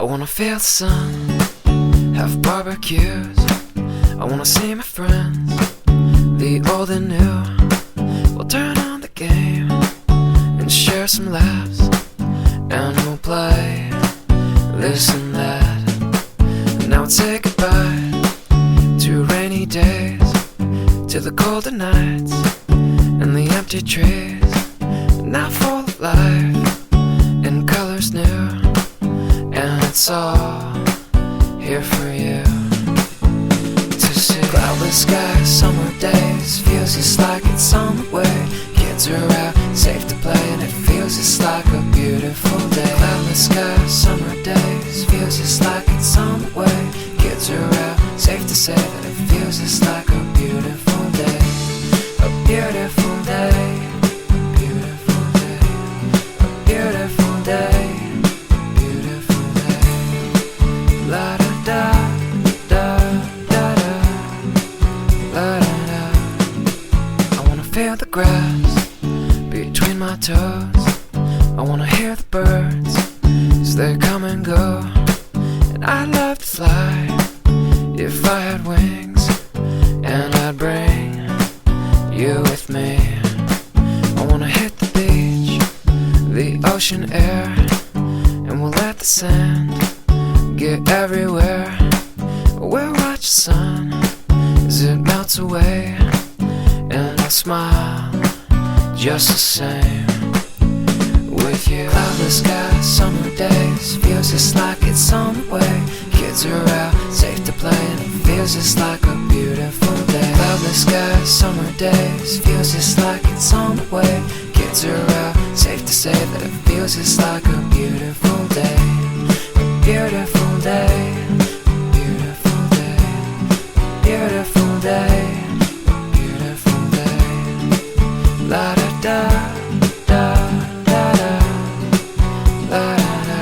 I wanna feel the sun, have barbecues. I wanna see my friends, the old and new. We'll turn on the game and share some laughs, and we'll play this and that. And now we'll say goodbye to rainy days, to the colder nights and the empty trees. Now full of life and colors new, and it's all here for you to see. Cloudless skies, summer days, feels just like it's on the way. Kids are out, safe to play, and it feels just like a beautiful day. Cloudless skies, summer days, feels just like it's on the way. Kids are out, safe to say that it feels just like a beautiful day. A beautiful day. Beautiful day, beautiful day. La da da da da da, la da da. I wanna feel the grass between my toes. I wanna hear the birds as they come and go. And I'd love to fly if I had wings, and I'd bring you with me. I wanna hit the beach, the ocean air, and we'll let the sand get everywhere. We'll watch the sun as it melts away, and I'll smile just the same with you. Cloudless skies, summer days, feels just like it's on the way. Kids are out, safe to play, and it feels just like a beautiful day. Cloudless skies, summer days, feels just like it's on the way. Kids are out, safe to say that it feels just like a beautiful day. A beautiful day, beautiful day, beautiful day, beautiful day. La da da da da da, la da da.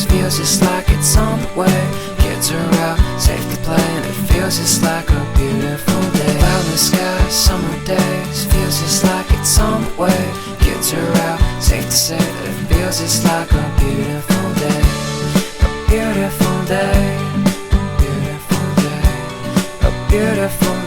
Feels just like it's on the way. Kids are out, safe to play, and it feels just like a beautiful day. Cloudless skies, summer days, feels just like it's on the way. Kids are out, safe to say that it feels just like a beautiful day. A beautiful day, beautiful day, a beautiful